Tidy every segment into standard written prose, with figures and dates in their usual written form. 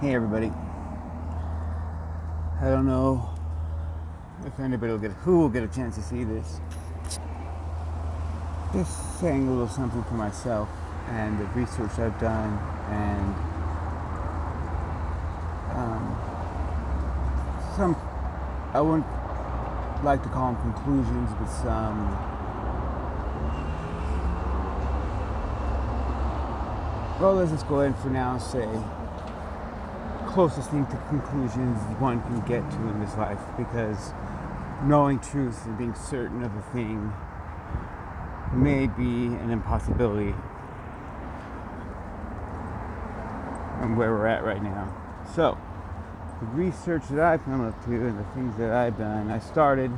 Hey everybody. I don't know if anybody will get a chance to see this. Just saying a little something for myself and the research I've done and some, I wouldn't like to call them conclusions, but let's just go ahead and for now say closest thing to conclusions one can get to in this life, because knowing truth and being certain of a thing may be an impossibility and where we're at right now. So the research that I've come up to and the things that I've done, I started,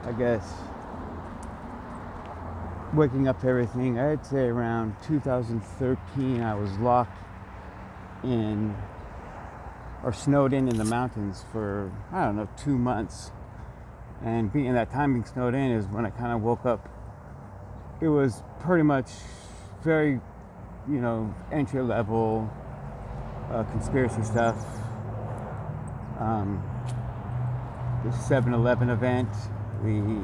I guess, waking up to everything, I'd say around 2013. I was locked in or snowed in the mountains for, 2 months. And being that time being snowed in is when I kind of woke up. It was pretty much very, entry level conspiracy stuff. The 7/11 event, the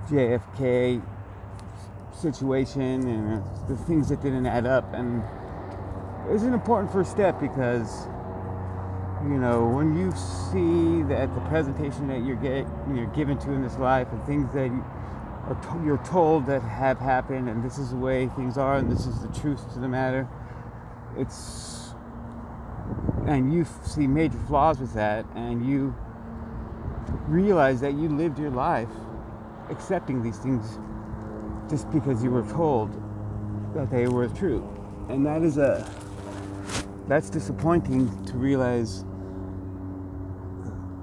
JFK situation, and the things that didn't add up. And it was an important first step because, when you see that the presentation that you're given to in this life and things that you're told that have happened, and this is the way things are, and this is the truth to the matter, and you see major flaws with that, and you realize that you lived your life accepting these things just because you were told that they were true. And that's disappointing to realize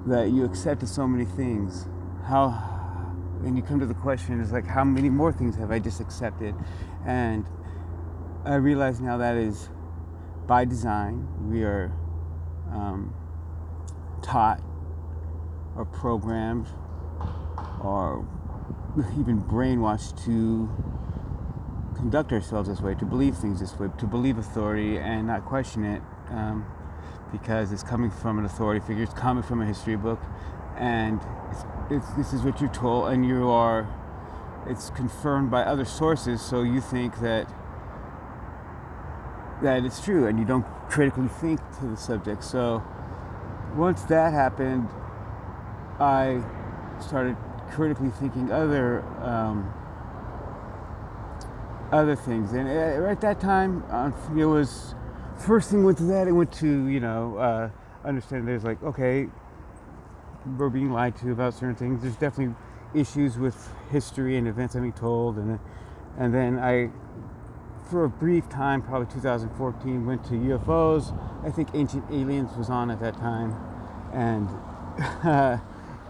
that you accepted so many things. And you come to the question, is like, how many more things have I just accepted? And I realize now that is by design. We are taught or programmed or even brainwashed to conduct ourselves this way, to believe things this way, to believe authority and not question it, because it's coming from an authority figure, it's coming from a history book, and this is what you're told, and it's confirmed by other sources, so you think that it's true, and you don't critically think to the subject. So once that happened, I started critically thinking other things, and at that time, it was first thing went to that. It went to understand there's like, okay, we're being lied to about certain things. There's definitely issues with history and events I'm being told, and then I, for a brief time, probably 2014, went to UFOs. I think Ancient Aliens was on at that time, and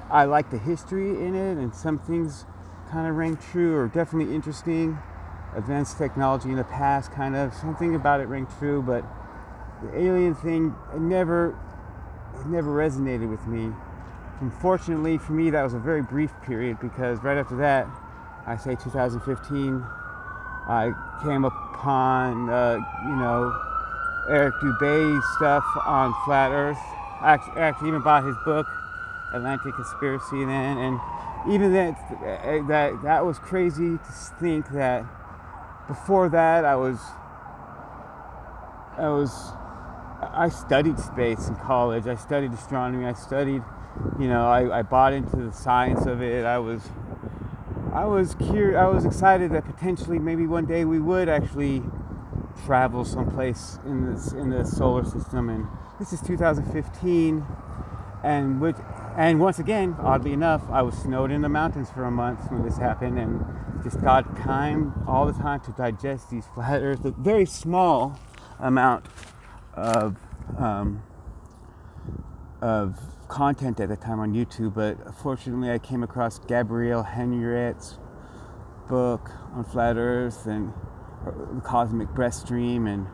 I liked the history in it, and some things kind of rang true or definitely interesting. Advanced technology in the past, kind of something about it rang true, but the alien thing, it never resonated with me. Unfortunately for me, that was a very brief period, because right after that, I say 2015, I came upon Eric Dubé's stuff on flat Earth. I actually even bought his book, Atlantic Conspiracy, then, and even that was crazy to think that. Before that, I studied space in college. I studied astronomy. I studied, I bought into the science of it. I was curious. I was excited that potentially maybe one day we would actually travel someplace in the solar system. And this is 2015, and once again, oddly enough, I was snowed in the mountains for a month when this happened, and just got time all the time to digest these flat Earth. A very small amount of content at the time on YouTube, but fortunately I came across Gabrielle Henriette's book on flat Earth and the cosmic breath stream, and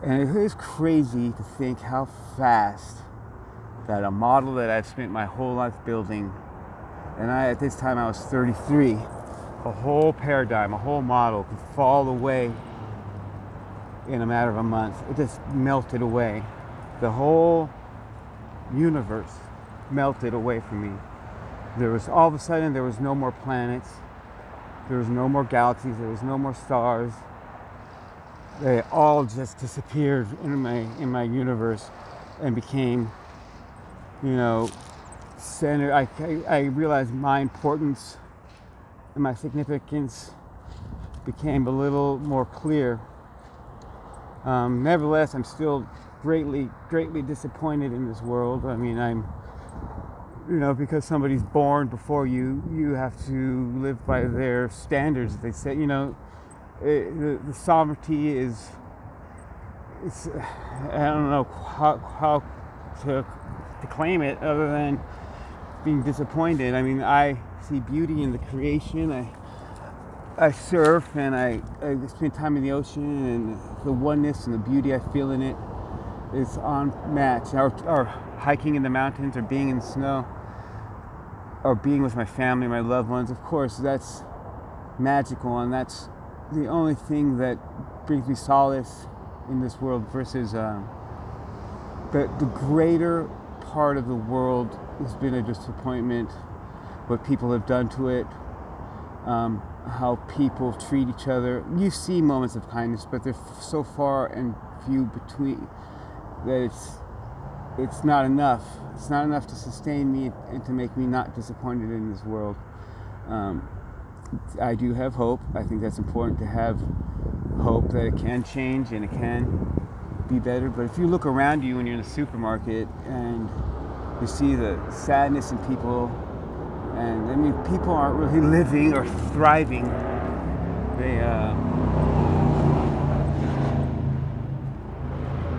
it is crazy to think how fast that a model that I've spent my whole life building, and at this time I was 33, a whole paradigm, a whole model could fall away in a matter of a month. It just melted away. The whole universe melted away from me. There was all of a sudden there was no more planets, there was no more galaxies, there was no more stars. They all just disappeared in my universe and became, center. I realized my importance and my significance became a little more clear. Nevertheless, I'm still greatly disappointed in this world. I mean, because somebody's born before you, you have to live by their standards. They say, the sovereignty is, I don't know how to claim it other than being disappointed. I mean, I see beauty in the creation. I surf and I spend time in the ocean, and the oneness and the beauty I feel in it is unmatched. Or hiking in the mountains, or being in the snow, or being with my family, my loved ones. Of course, that's magical, and that's the only thing that brings me solace in this world versus the greater part of the world has been a disappointment. What people have done to it, how people treat each other. You see moments of kindness, but they're so far and few between that it's not enough. It's not enough to sustain me and to make me not disappointed in this world. I do have hope. I think that's important to have hope that it can change and it can be better. But if you look around you when you're in the supermarket and you see the sadness in people, and I mean, people aren't really living or thriving.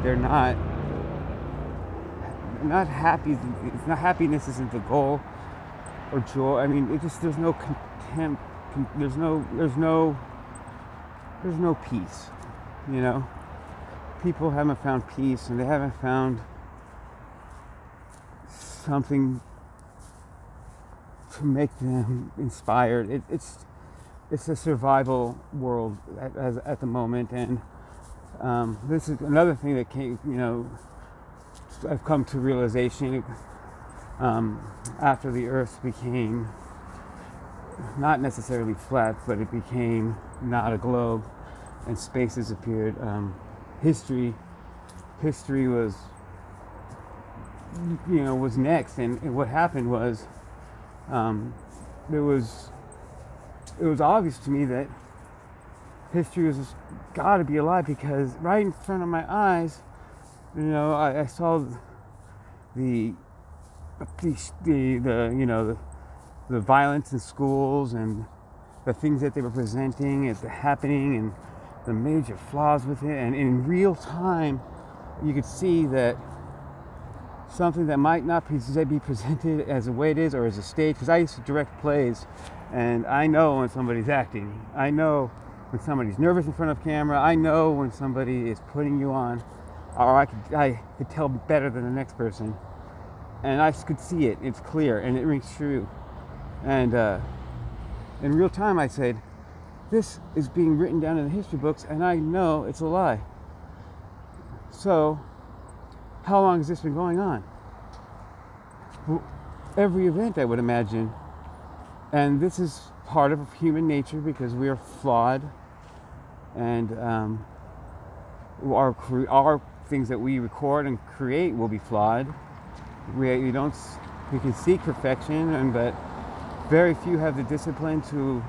They're not happy. It's not, happiness isn't the goal, or joy. I mean, there's no contempt. There's no peace. People haven't found peace, and they haven't found something to make them inspired. It's a survival world at the moment, and this is another thing that came. I've come to realization after the Earth became not necessarily flat, but it became not a globe, and spaces appeared. History was next, and what happened was it was obvious to me that history was got to be alive, because right in front of my eyes, I saw the violence in schools and the things that they were presenting as happening, and the major flaws with it. And in real time, you could see that something that might not be presented as the way it is, or as a stage, because I used to direct plays, and I know when somebody's acting. I know when somebody's nervous in front of camera. I know when somebody is putting you on, or I could tell better than the next person, and I could see it. It's clear, and it rings true. And in real time, I said, this is being written down in the history books, and I know it's a lie. So, how long has this been going on? Every event, I would imagine. And this is part of human nature, because we are flawed, and our things that we record and create will be flawed. We can seek perfection, but very few have the discipline to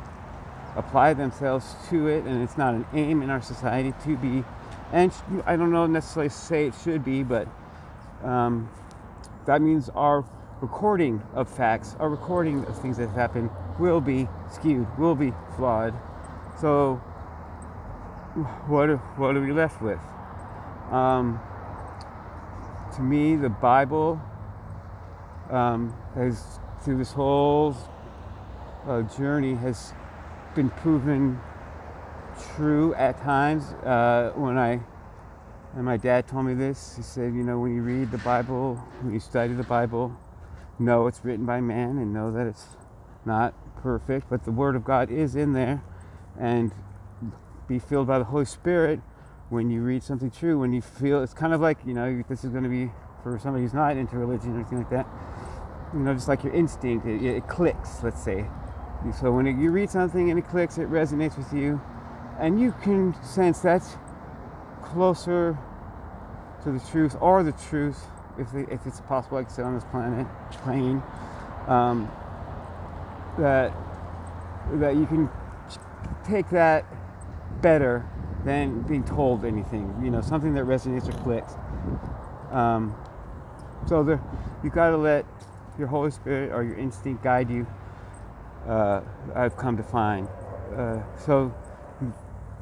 apply themselves to it, and it's not an aim in our society to be. And I don't know necessarily say it should be, but that means our recording of facts, our recording of things that have happened will be skewed, will be flawed. So what are we left with? To me, the Bible has, through this whole journey, has been proven true at times. And my dad told me this. He said, when you read the Bible, when you study the Bible, know it's written by man, and know that it's not perfect, but the Word of God is in there, and be filled by the Holy Spirit when you read something true, when you feel, it's kind of like, this is going to be for somebody who's not into religion or anything like that, just like your instinct, it clicks, let's say. So when you read something and it clicks, it resonates with you, and you can sense that's closer to the truth, or the truth, if it's possible, like I said, on this plane, that you can take that better than being told anything, something that resonates or clicks. So you got to let your Holy Spirit or your instinct guide you. I've come to find. So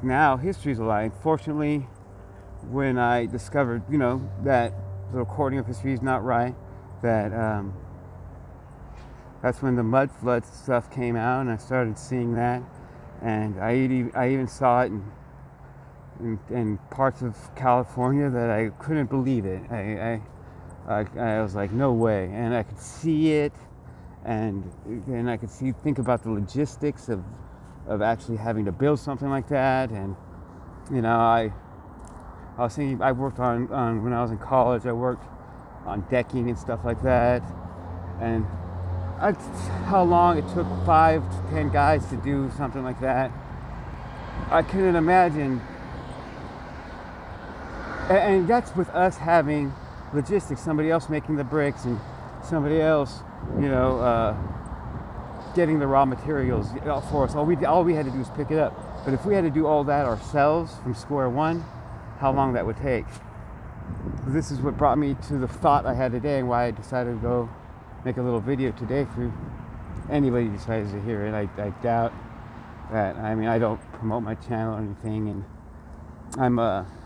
now history's a lie. Unfortunately, when I discovered, that the recording of history is not right, that's when the mud flood stuff came out, and I started seeing that, and I even saw it in parts of California that I couldn't believe it. I was like, no way, and I could see it, and I could think about the logistics of actually having to build something like that, and I was thinking, I worked on when I was in college, I worked on decking and stuff like that, and how long it took 5 to 10 guys to do something like that. I couldn't imagine. And that's with us having logistics, somebody else making the bricks and somebody else, getting the raw materials for us. All we had to do was pick it up. But if we had to do all that ourselves from square one, how long that would take. This is what brought me to the thought I had today, and why I decided to go make a little video today for anybody who decides to hear it. I doubt that. I mean, I don't promote my channel or anything, and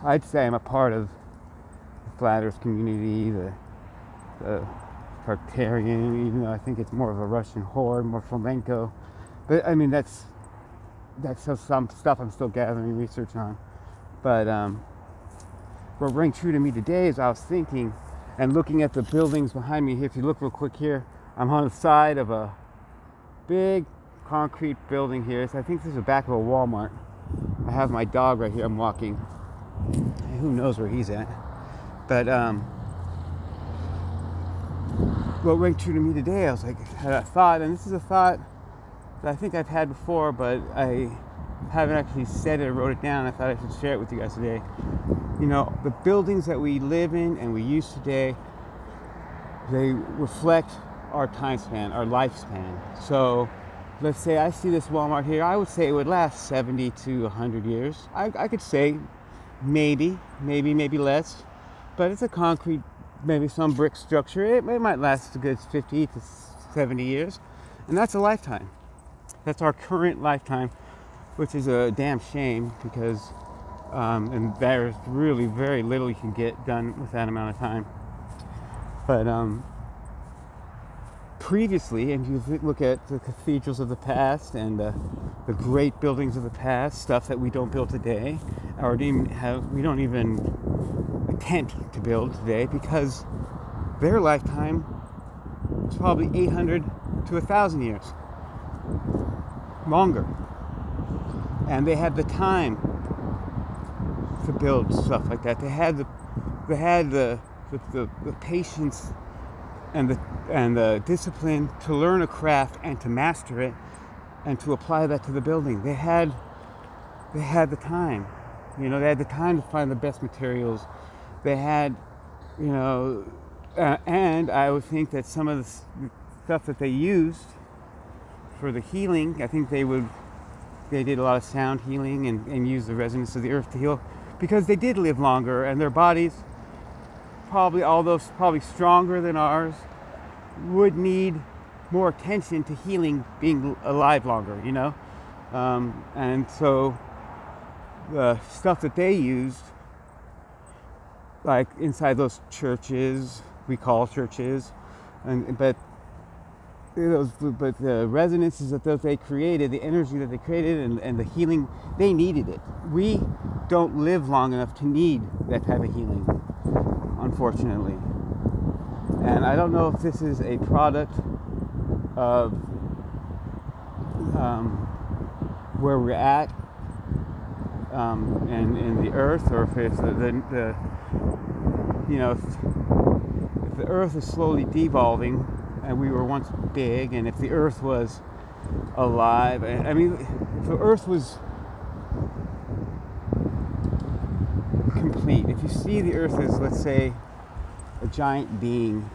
I'd say I'm a part of the Flat Earth community, the Tartarian, even though I think it's more of a Russian horde, more flamenco. But I mean, that's some stuff I'm still gathering research on. But what rang true to me today is I was thinking and looking at the buildings behind me here. If you look real quick here, I'm on the side of a big concrete building here. So I think this is the back of a Walmart. I have my dog right here. I'm walking. Who knows where he's at? But what rang true to me today, I was like, had a thought, and this is a thought that I think I've had before, but I haven't actually said it or wrote it down. I thought I should share it with you guys today. The buildings that we live in and we use today, they reflect our time span, our lifespan. So let's say I see this Walmart here, I would say it would last 70 to 100 years. I could say maybe less, but it's a concrete, maybe some brick structure. It might last a good 50 to 70 years, and that's a lifetime. That's our current lifetime, which is a damn shame, because and there's really very little you can get done with that amount of time. But previously, and you look at the cathedrals of the past and the great buildings of the past, stuff that we don't build today, or we don't even attempt to build today, because their lifetime was probably 800 to 1,000 years longer, and they had the time to build stuff like that. They had the patience and the discipline to learn a craft and to master it and to apply that to the building. They had the time. They had the time to find the best materials. They had, and I would think that some of the stuff that they used for the healing, I think they did a lot of sound healing and used the resonance of the earth to heal, because they did live longer, and their bodies, probably stronger than ours, would need more attention to healing, being alive longer, and so the stuff that they used, like inside those churches, we call churches, but the resonances that they created, the energy that they created, and the healing, they needed it. We don't live long enough to need that type of healing, unfortunately. And I don't know if this is a product of where we're at, in the earth, or if it's the you know, if the earth is slowly devolving, and we were once big, and if the earth was alive, I mean, if the earth was complete, if you see the earth as, let's say, a giant being,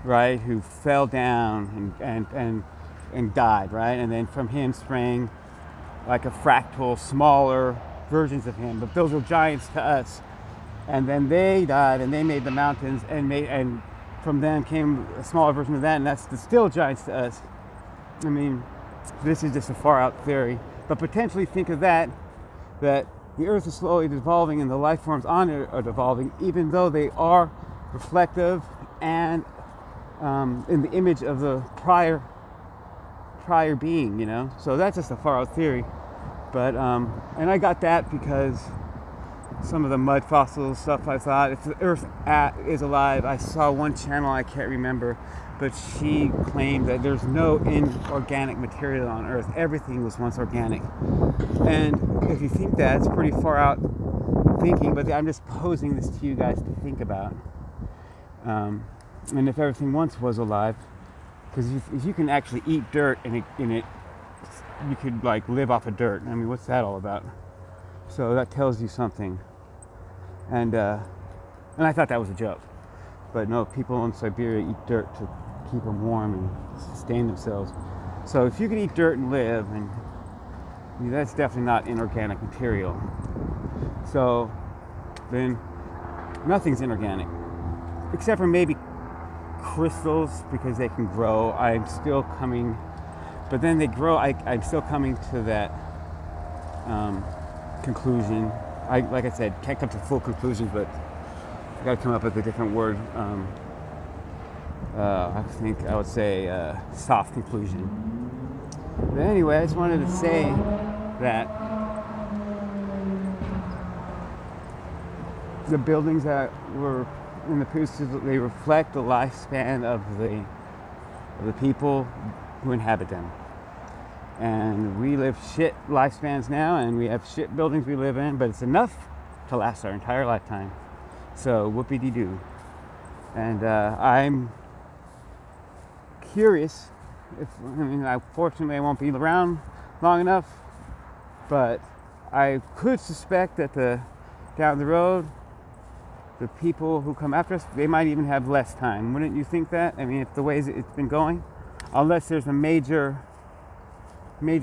right, who fell down and died, right, and then from him sprang like a fractal, smaller versions of him, but those were giants to us. And then they died, and they made the mountains, and from them came a smaller version of that, and that's still giants to us. I mean, this is just a far out theory, but potentially think of that the earth is slowly devolving and the life forms on it are devolving, even though they are reflective and in the image of the prior being, you know. So that's just a far out theory, but and I got that because some of the mud fossil stuff, I thought if the earth is alive, I saw one channel, I can't remember, but she claimed that there's no inorganic material on earth. Everything was once organic. And if you think that, it's pretty far out thinking, but I'm just posing this to you guys to think about. And if everything once was alive, because if you can actually eat dirt and it you could like live off of dirt. I mean, what's that all about? So that tells you something. And I thought that was a joke, but no, people in Siberia eat dirt to keep them warm and sustain themselves. So if you can eat dirt and live, and that's definitely not inorganic material. So then nothing's inorganic, except for maybe crystals, because they can grow. I'm still coming, but then they grow. I'm still coming to that conclusion. Like I said, can't come to full conclusions, but I got to come up with a different word. I think I would say soft conclusion. But anyway, I just wanted to say that the buildings that were in the pieces, they reflect the lifespan of the people who inhabit them. And we live shit lifespans now, and we have shit buildings we live in, but it's enough to last our entire lifetime. So whoopie-dee-doo. And I'm curious fortunately I won't be around long enough, but I could suspect that down the road, the people who come after us, they might even have less time. Wouldn't you think that? I mean, if the ways it's been going, unless there's a major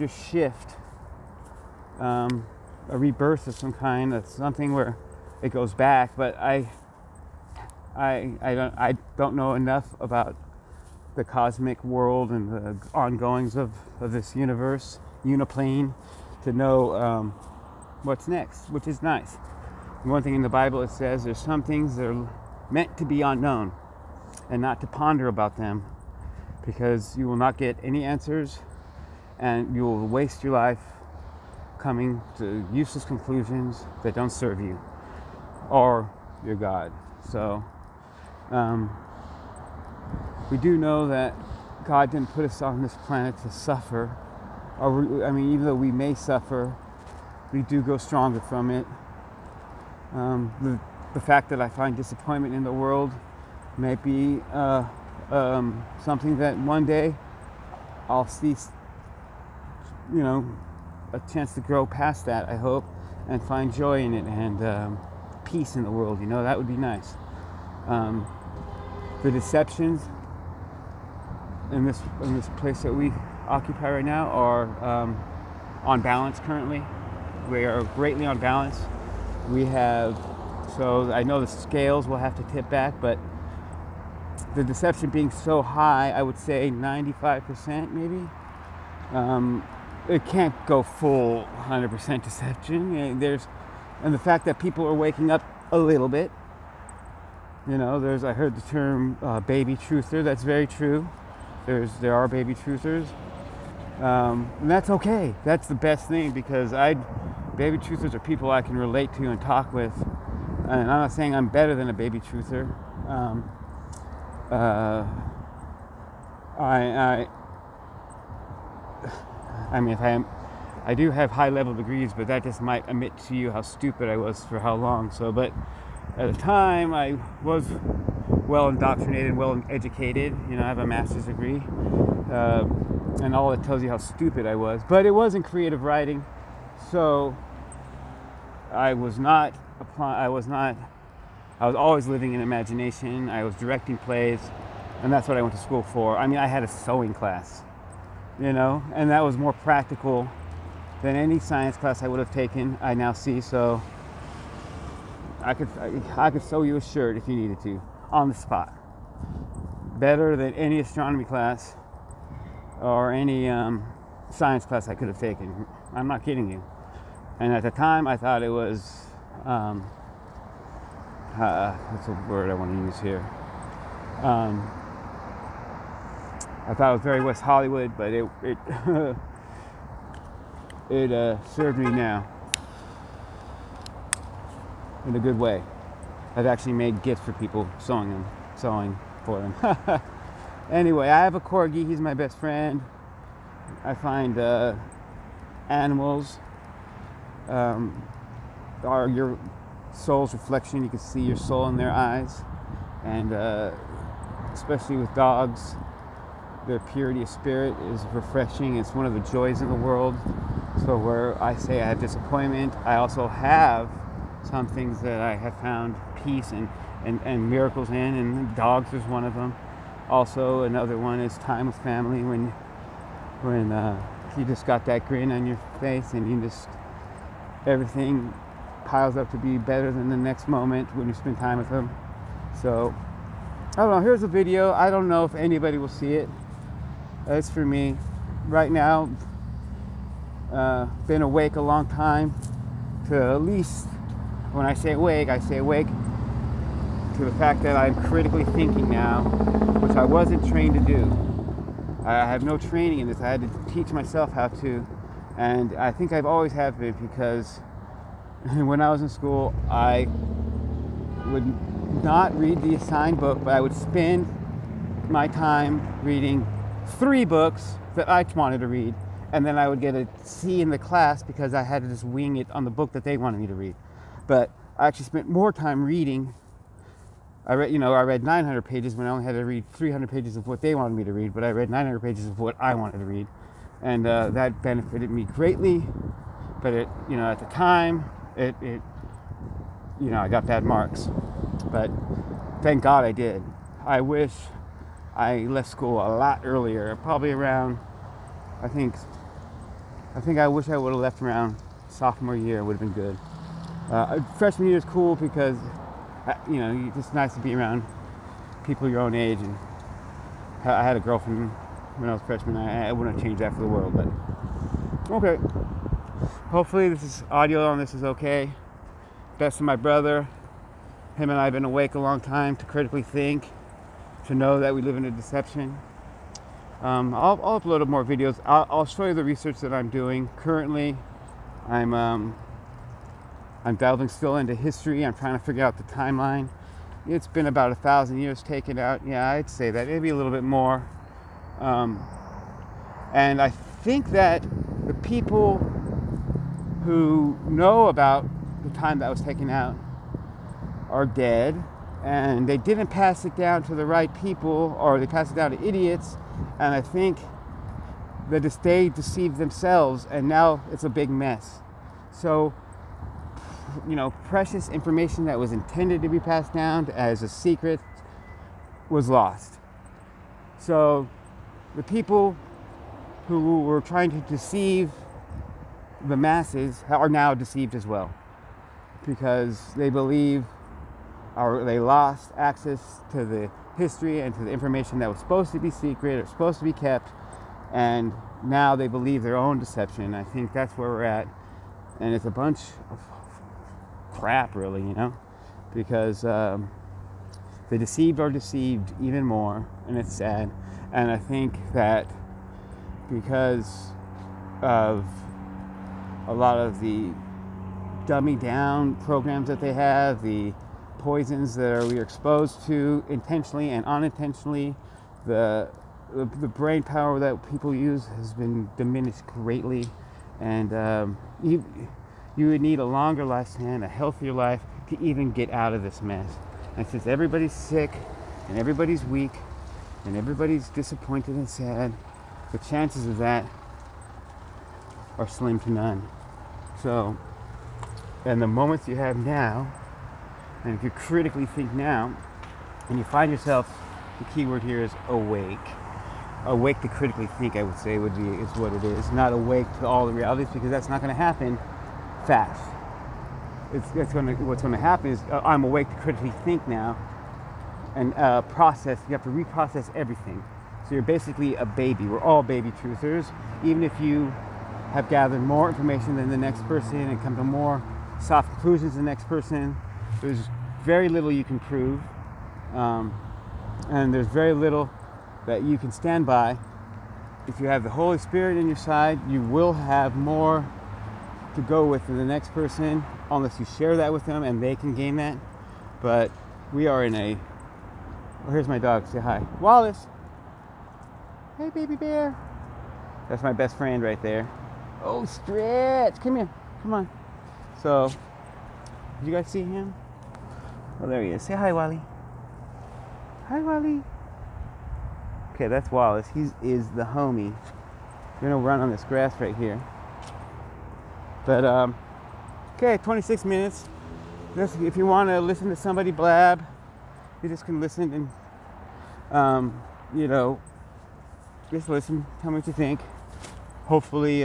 shift, a rebirth of some kind, that's something where it goes back. But I don't know enough about the cosmic world and the ongoings of this universe, uniplane, to know what's next, which is nice. One thing in the Bible, it says there's some things that are meant to be unknown and not to ponder about them, because you will not get any answers and you will waste your life coming to useless conclusions that don't serve you or your God. So we do know that God didn't put us on this planet to suffer. Even though we may suffer, we do go stronger from it. The fact that I find disappointment in the world may be something that one day I'll see, a chance to grow past that, I hope, and find joy in it and peace in the world. That would be nice. The deceptions in this place that we occupy right now are on balance currently. We are greatly on balance. So I know the scales will have to tip back, but the deception being so high, I would say 95% maybe. It can't go full 100% deception. And the fact that people are waking up a little bit. I heard the term baby truther. That's very true. There are baby truthers, and that's okay. That's the best thing, because baby truthers are people I can relate to and talk with. And I'm not saying I'm better than a baby truther. I do have high level degrees, but that just might admit to you how stupid I was for how long. So, but at the time, I was well indoctrinated, well educated. You know, I have a master's degree, and all it tells you how stupid I was. But it was in creative writing, so I was not applying. I was always living in imagination. I was directing plays, and that's what I went to school for. I mean, I had a sewing class, you know, and that was more practical than any science class I would have taken. I now see, so I could sew you a shirt if you needed to, on the spot. Better than any astronomy class or any science class I could have taken. I'm not kidding you. And at the time, I thought it was, what's a word I want to use here? I thought it was very West Hollywood, but it it served me now in a good way. I've actually made gifts for people, sewing for them. Anyway, I have a corgi. He's my best friend. I find animals are your soul's reflection. You can see your soul in their eyes, and especially with dogs, their purity of spirit is refreshing. It's one of the joys of the world. So where I say I have disappointment, I also have some things that I have found peace and miracles in, and dogs is one of them. Also, another one is time with family, when you just got that grin on your face and you just, everything piles up to be better than the next moment when you spend time with them. So, I don't know, here's a video. I don't know if anybody will see it. It's for me. Right now, been awake a long time, to at least, when I say awake to the fact that I'm critically thinking now, which I wasn't trained to do. I have no training in this. I had to teach myself how to, and I think I've always have been, because when I was in school, I would not read the assigned book, but I would spend my time reading 3 books that I wanted to read, and then I would get a C in the class because I had to just wing it on the book that they wanted me to read. But I actually spent more time reading. I read 900 pages when I only had to read 300 pages of what they wanted me to read, but I read 900 pages of what I wanted to read, and that benefited me greatly. But at the time, I got bad marks, but thank God I did. I wish I left school a lot earlier, probably around, I think I wish I would have left around sophomore year. It would have been good. Freshman year is cool because, it's just nice to be around people your own age. And I had a girlfriend when I was freshman. I wouldn't have changed that for the world, but okay. Hopefully this audio on this is okay. Best of my brother. Him and I have been awake a long time to critically think, to know that we live in a deception. I'll upload more videos. I'll show you the research that I'm doing. Currently, I'm delving still into history. I'm trying to figure out the timeline. It's been about 1,000 years taken out. Yeah, I'd say that. Maybe a little bit more. And I think that the people who know about the time that was taken out are dead, and they didn't pass it down to the right people, or they passed it down to idiots, and I think that they deceived themselves, and now it's a big mess. So, precious information that was intended to be passed down as a secret was lost. So the people who were trying to deceive the masses are now deceived as well, because they believe, or they lost access to the history and to the information that was supposed to be secret or supposed to be kept, and now they believe their own deception. I think that's where we're at, and it's a bunch of crap, really, because the deceived are deceived even more, and it's sad. And I think that because of a lot of the dummy down programs that they have, the poisons that we are exposed to intentionally and unintentionally, the brain power that people use has been diminished greatly, And you would need a longer lifespan, a healthier life to even get out of this mess. And since everybody's sick and everybody's weak and everybody's disappointed and sad, the chances of that are slim to none. So, and the moments you have now, and if you critically think now, and you find yourself, the key word here is awake. Awake to critically think, I would say, is what it is. Not awake to all the realities, because that's not going to happen fast. What's going to happen is I'm awake to critically think now, and process. You have to reprocess everything. So you're basically a baby. We're all baby truthers. Even if you have gathered more information than the next person and come to more soft conclusions than the next person, there's very little you can prove, and there's very little that you can stand by. If you have the Holy Spirit in your side, you will have more to go with than the next person, unless you share that with them and they can gain that. But we are in a... Oh, here's my dog. Say hi. Wallace. Hey, baby bear. That's my best friend right there. Oh, Stretch. Come here. Come on. So, did you guys see him? Oh, there he is. Say hi, Wally. Hi, Wally. Okay, that's Wallace. He is the homie. We're gonna run on this grass right here. But okay, 26 minutes. If you want to listen to somebody blab, you just can listen and just listen. Tell me what you think. Hopefully,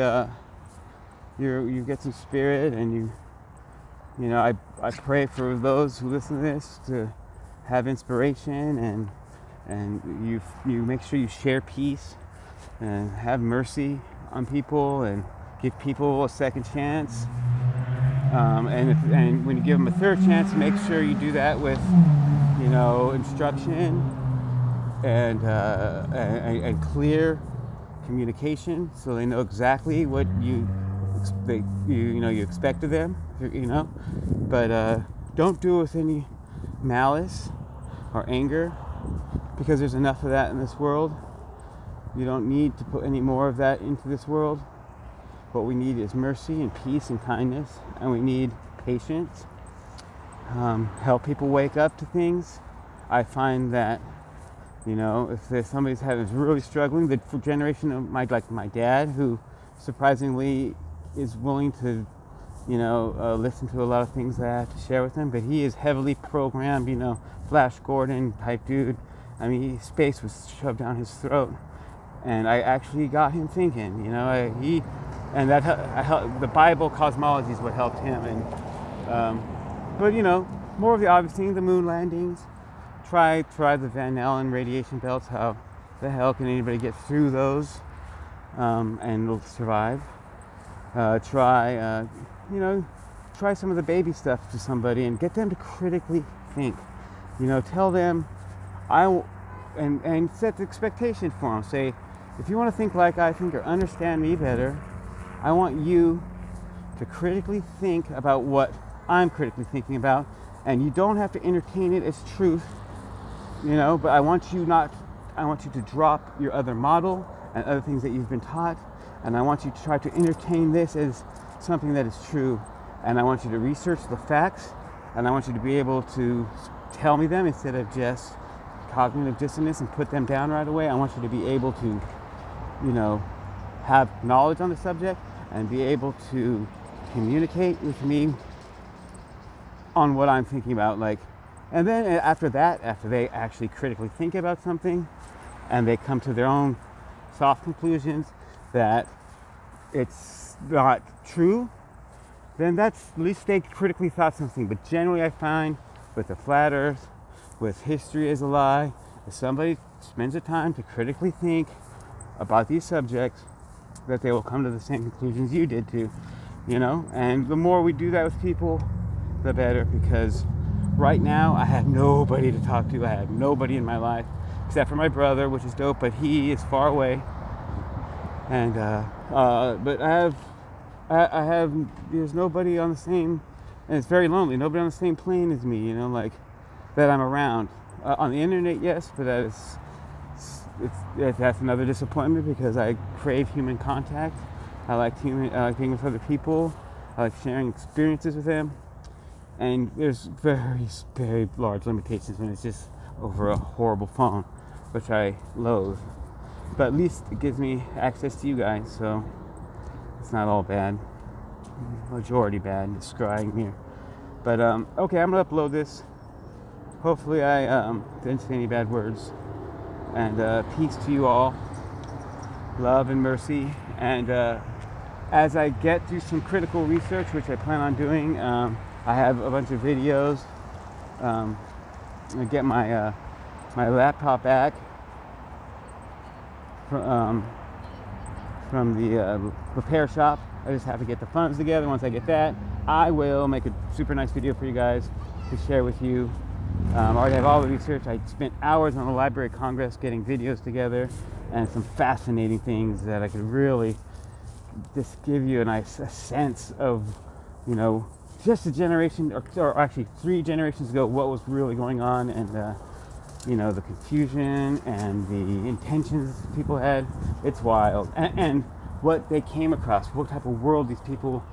you get some spirit, and I pray for those who listen to this to have inspiration, and you make sure you share peace and have mercy on people and give people a second chance. And when you give them a third chance, make sure you do that with instruction and clear communication, so they know exactly what you expect of them. But don't do it with any malice or anger, because there's enough of that in this world. You don't need to put any more of that into this world. What we need is mercy and peace and kindness, and we need patience. Help people wake up to things. I find that, if somebody's really struggling, the generation of my dad, who surprisingly is willing to, listen to a lot of things that I have to share with him, but he is heavily programmed, Flash Gordon type dude. I mean, space was shoved down his throat, and I actually got him thinking. The Bible cosmology is what helped him. But more of the obvious thing, the moon landings. Try the Van Allen radiation belts. How the hell can anybody get through those and survive? Try some of the baby stuff to somebody and get them to critically think. Tell them, and set the expectation for them. Say, if you want to think like I think or understand me better, I want you to critically think about what I'm critically thinking about, and you don't have to entertain it as truth, but I want you to drop your other model and other things that you've been taught, and I want you to try to entertain this as something that is true, and I want you to research the facts, and I want you to be able to tell me them instead of just cognitive dissonance and put them down right away. I want you to be able to, have knowledge on the subject and be able to communicate with me on what I'm thinking about. And then after they actually critically think about something and they come to their own soft conclusions that it's not true, then that's at least they critically thought something. But generally I find with the flat earth, with history as a lie, if somebody spends the time to critically think about these subjects, that they will come to the same conclusions you did too, and the more we do that with people, the better, because right now I have nobody to talk to. I have nobody in my life except for my brother, which is dope, but he is far away, and but I have there's nobody on the same, and it's very lonely, nobody on the same plane as me, that I'm around. On the internet, yes, but that's another disappointment, because I crave human contact, I like being with other people. I like sharing experiences with them. And there's very, very large limitations when it's just over a horrible phone, which I loathe. But at least it gives me access to you guys, so it's not all bad. Majority bad, scrying here. But okay, I'm gonna upload this. Hopefully I didn't say any bad words. And peace to you all. Love and mercy. And as I get through some critical research, which I plan on doing, I have a bunch of videos. I get my my laptop back from the repair shop. I just have to get the funds together. Once I get that, I will make a super nice video for you guys to share with you. I already have all the research. I spent hours on the Library of Congress getting videos together and some fascinating things that I could really just give you a nice sense of, you know, just a generation or actually 3 generations ago, what was really going on, and you know, the confusion and the intentions people had. It's wild. And what they came across, what type of world these people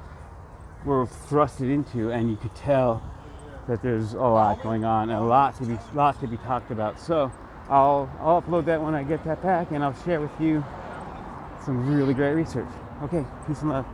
were thrusted into, and you could tell that there's a lot going on and a lot to be talked about. So I'll upload that when I get that back, and I'll share with you some really great research. Okay, peace and love.